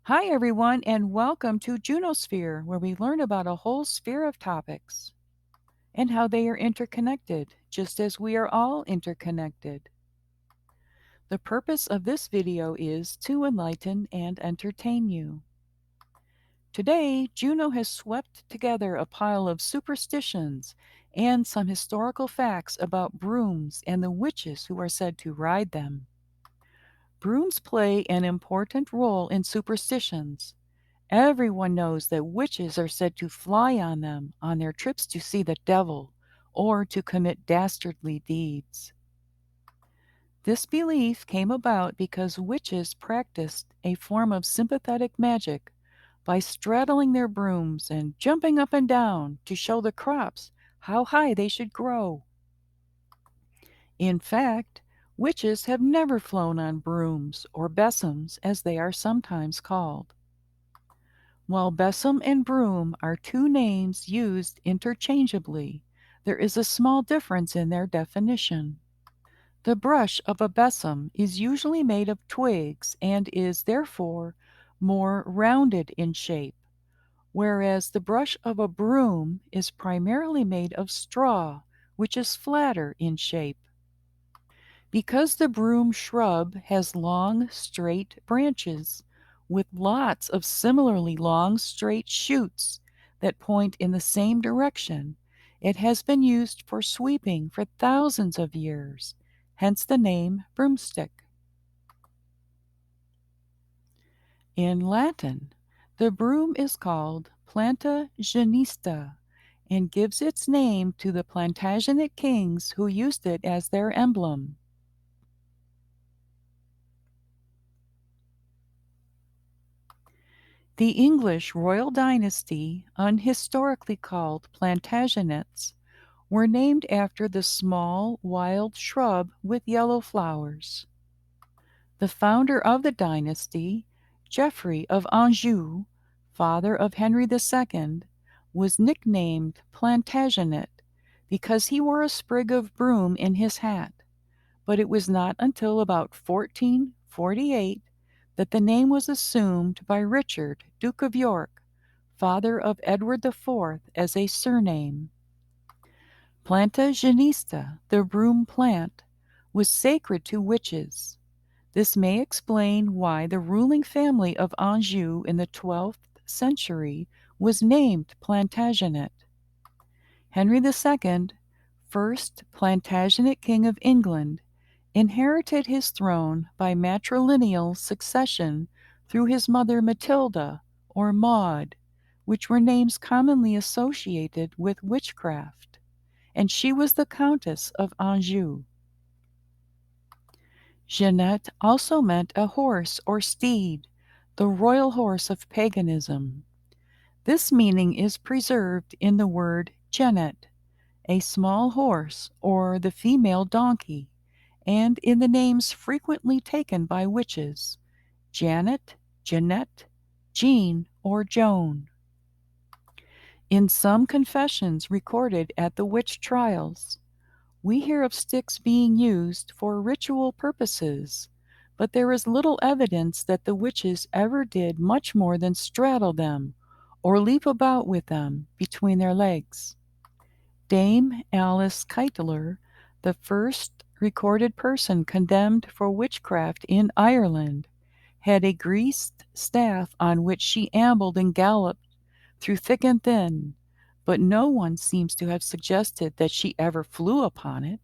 Hi, everyone, and welcome to Juno Sphere, where we learn about a whole sphere of topics and how they are interconnected, just as we are all interconnected. The purpose of this video is to enlighten and entertain you. Today, Juno has swept together a pile of superstitions and some historical facts about brooms and the witches who are said to ride them. Brooms play an important role in superstitions. Everyone knows that witches are said to fly on them on their trips to see the devil or to commit dastardly deeds. This belief came about because witches practiced a form of sympathetic magic by straddling their brooms and jumping up and down to show the crops how high they should grow. In fact, witches have never flown on brooms, or besoms as they are sometimes called. While besom and broom are two names used interchangeably, there is a small difference in their definition. The brush of a besom is usually made of twigs and is therefore more rounded in shape, whereas the brush of a broom is primarily made of straw, which is flatter in shape. Because the broom shrub has long, straight branches with lots of similarly long, straight shoots that point in the same direction, it has been used for sweeping for thousands of years, hence the name broomstick. In Latin, the broom is called Plantagenista and gives its name to the Plantagenet kings who used it as their emblem. The English royal dynasty, unhistorically called Plantagenets, were named after the small wild shrub with yellow flowers. The founder of the dynasty, Geoffrey of Anjou, father of Henry II, was nicknamed Plantagenet because he wore a sprig of broom in his hat, but it was not until about 1448 that the name was assumed by Richard, Duke of York, father of Edward IV, as a surname. Plantagenista, the broom plant, was sacred to witches. This may explain why the ruling family of Anjou in the 12th century was named Plantagenet. Henry II, first Plantagenet King of England, inherited his throne by matrilineal succession through his mother Matilda or Maud, which were names commonly associated with witchcraft, and she was the Countess of Anjou. Jeanette also meant a horse or steed, the royal horse of paganism. This meaning is preserved in the word genet, a small horse or the female donkey, and in the names frequently taken by witches, Janet, Jeanette, Jean, or Joan. In some confessions recorded at the witch trials, we hear of sticks being used for ritual purposes, but there is little evidence that the witches ever did much more than straddle them or leap about with them between their legs. Dame Alice Keitler, the first recorded person condemned for witchcraft in Ireland, had a greased staff on which she ambled and galloped through thick and thin, but no one seems to have suggested that she ever flew upon it.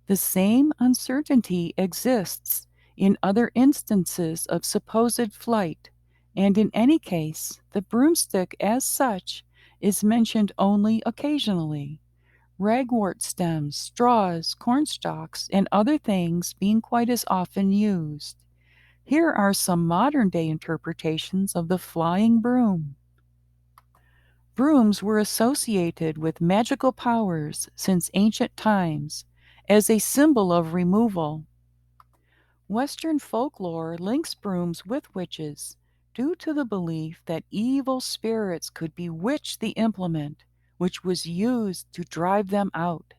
The same uncertainty exists in other instances of supposed flight, and in any case, the broomstick as such is mentioned only occasionally, ragwort stems, straws, cornstalks, and other things being quite as often used. Here are some modern-day interpretations of the flying broom. Brooms were associated with magical powers since ancient times as a symbol of removal. Western folklore links brooms with witches due to the belief that evil spirits could bewitch the implement, which was used to drive them out.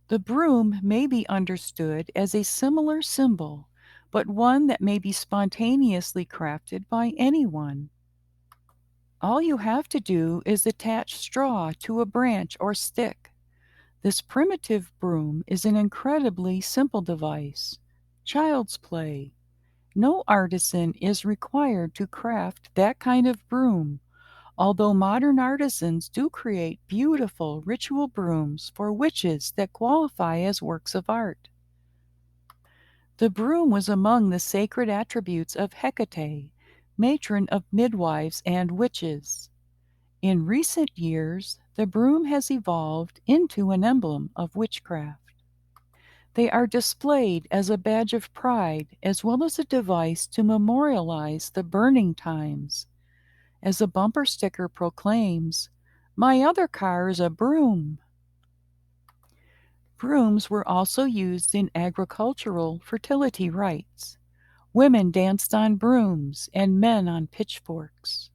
The broom may be understood as a similar symbol, but one that may be spontaneously crafted by anyone. All you have to do is attach straw to a branch or stick. This primitive broom is an incredibly simple device. Child's play. No artisan is required to craft that kind of broom, although modern artisans do create beautiful ritual brooms for witches that qualify as works of art. The broom was among the sacred attributes of Hecate, matron of midwives and witches. In recent years, the broom has evolved into an emblem of witchcraft. They are displayed as a badge of pride as well as a device to memorialize the burning times. As a bumper sticker proclaims, "My other car is a broom." Brooms were also used in agricultural fertility rites. Women danced on brooms and men on pitchforks.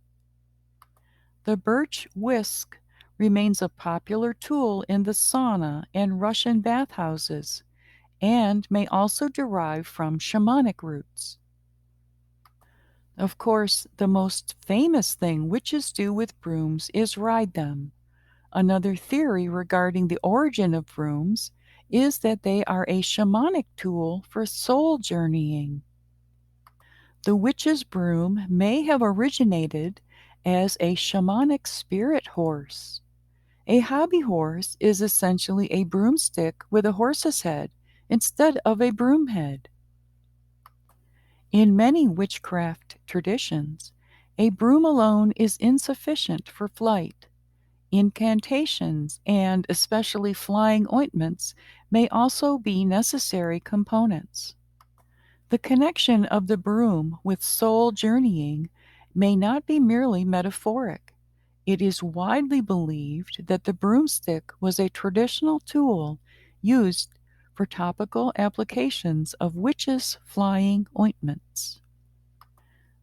The birch whisk remains a popular tool in the sauna and Russian bathhouses and may also derive from shamanic roots. Of course, the most famous thing witches do with brooms is ride them. Another theory regarding the origin of brooms is that they are a shamanic tool for soul journeying. The witch's broom may have originated as a shamanic spirit horse. A hobby horse is essentially a broomstick with a horse's head instead of a broom head. In many witchcraft traditions, a broom alone is insufficient for flight. Incantations and especially flying ointments may also be necessary components. The connection of the broom with soul journeying may not be merely metaphoric. It is widely believed that the broomstick was a traditional tool used for topical applications of witches' flying ointments.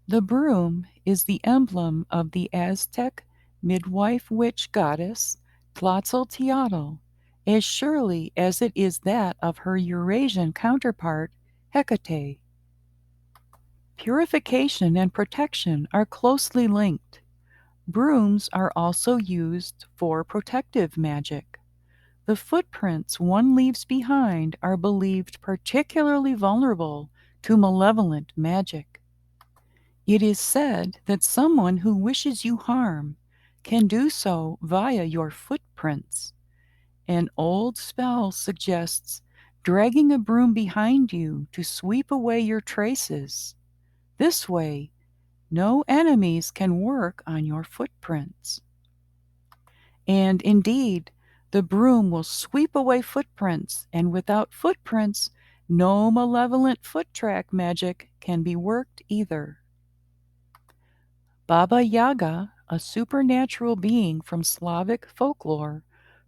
The broom is the emblem of the Aztec midwife witch goddess Tlatzolteotl, as surely as it is that of her Eurasian counterpart Hecate. Purification and protection are closely linked. Brooms are also used for protective magic. The footprints one leaves behind are believed particularly vulnerable to malevolent magic. It is said that someone who wishes you harm can do so via your footprints. An old spell suggests dragging a broom behind you to sweep away your traces. This way, no enemies can work on your footprints. And indeed, the broom will sweep away footprints, and without footprints, no malevolent foot track magic can be worked either. Baba Yaga, a supernatural being from Slavic folklore,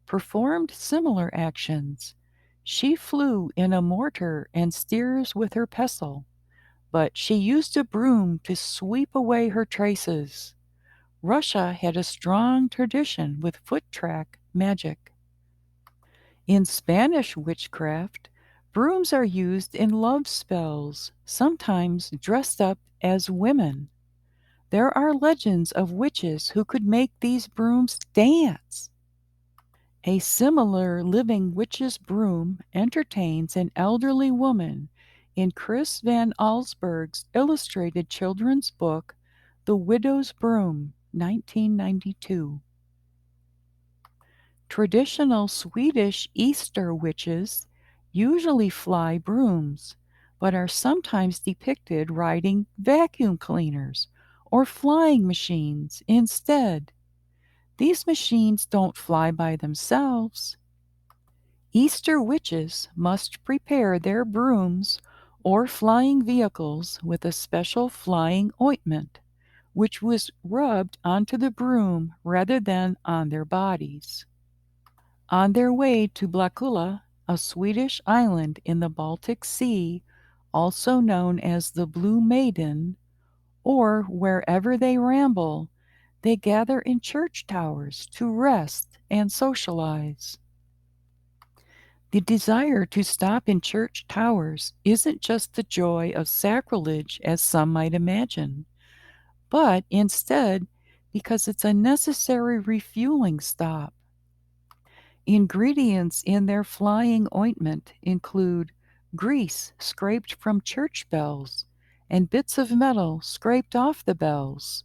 performed similar actions. She flew in a mortar and steers with her pestle, but she used a broom to sweep away her traces. Russia had a strong tradition with foot track magic. In Spanish witchcraft, brooms are used in love spells, sometimes dressed up as women. There are legends of witches who could make these brooms dance. A similar living witch's broom entertains an elderly woman in Chris van Allsburg's illustrated children's book, The Widow's Broom, 1992. Traditional Swedish Easter witches usually fly brooms, but are sometimes depicted riding vacuum cleaners or flying machines instead. These machines don't fly by themselves. Easter witches must prepare their brooms or flying vehicles with a special flying ointment, which was rubbed onto the broom rather than on their bodies. On their way to Blakula, a Swedish island in the Baltic Sea, also known as the Blue Maiden, or wherever they ramble, they gather in church towers to rest and socialize. The desire to stop in church towers isn't just the joy of sacrilege, as some might imagine, but instead because it's a necessary refueling stop. Ingredients in their flying ointment include grease scraped from church bells and bits of metal scraped off the bells.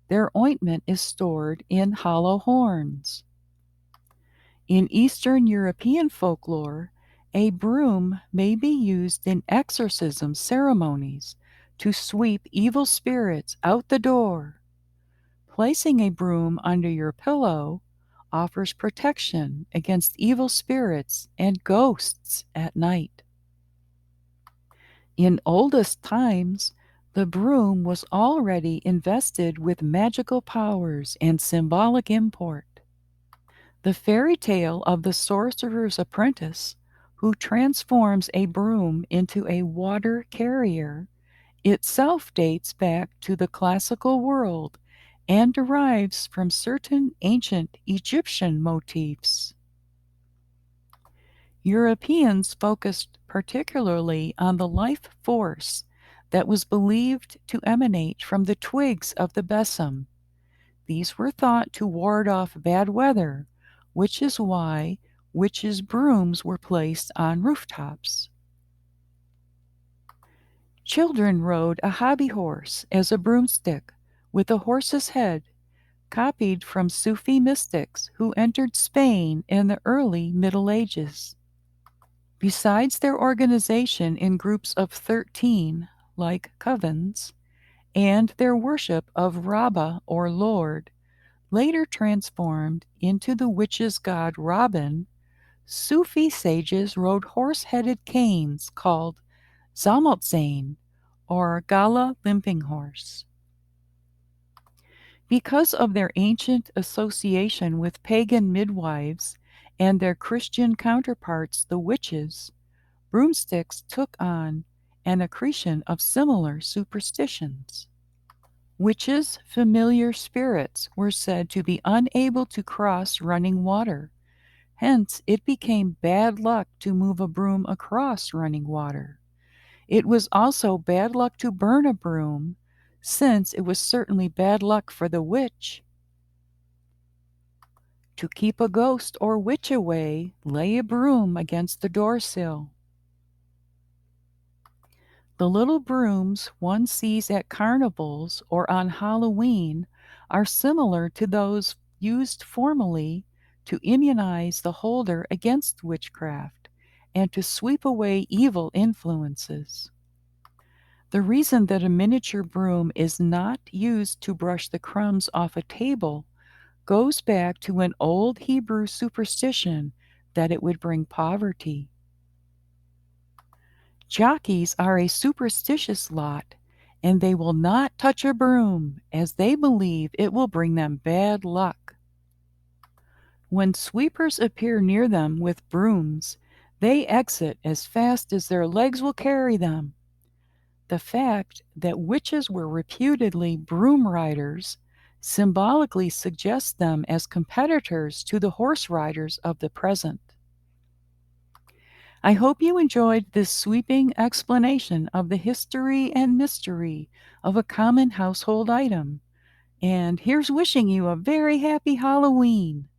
Their ointment is stored in hollow horns. In Eastern European folklore, a broom may be used in exorcism ceremonies to sweep evil spirits out the door. Placing a broom under your pillow offers protection against evil spirits and ghosts at night. In oldest times, the broom was already invested with magical powers and symbolic import. The fairy tale of the sorcerer's apprentice, who transforms a broom into a water carrier, itself dates back to the classical world and derives from certain ancient Egyptian motifs. Europeans focused particularly on the life force that was believed to emanate from the twigs of the besom. These were thought to ward off bad weather, which is why witches' brooms were placed on rooftops. Children rode a hobby horse as a broomstick with a horse's head, copied from Sufi mystics who entered Spain in the early Middle Ages. Besides their organization in groups of 13, like covens, and their worship of Rabba or Lord, later transformed into the witches' god Robin, Sufi sages rode horse-headed canes called Zamotzane or Gala limping horse. Because of their ancient association with pagan midwives and their Christian counterparts, the witches, broomsticks took on an accretion of similar superstitions. Witches' familiar spirits were said to be unable to cross running water. Hence, it became bad luck to move a broom across running water. It was also bad luck to burn a broom, since it was certainly bad luck for the witch. To keep a ghost or witch away, lay a broom against the doorsill. The little brooms one sees at carnivals or on Halloween are similar to those used formerly to immunize the holder against witchcraft and to sweep away evil influences. The reason that a miniature broom is not used to brush the crumbs off a table goes back to an old Hebrew superstition that it would bring poverty. Jockeys are a superstitious lot, and they will not touch a broom, as they believe it will bring them bad luck. When sweepers appear near them with brooms, they exit as fast as their legs will carry them. The fact that witches were reputedly broom riders symbolically suggests them as competitors to the horse riders of the present. I hope you enjoyed this sweeping explanation of the history and mystery of a common household item. And here's wishing you a very happy Halloween.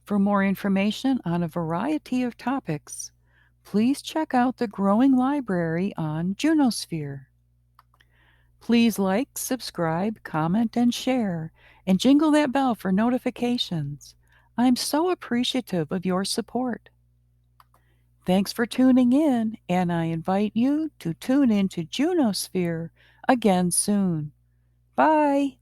For more information on a variety of topics, please check out the growing library on Junosphere. Please like, subscribe, comment, and share, and jingle that bell for notifications. I'm so appreciative of your support. Thanks for tuning in, and I invite you to tune in to Junosphere again soon. Bye.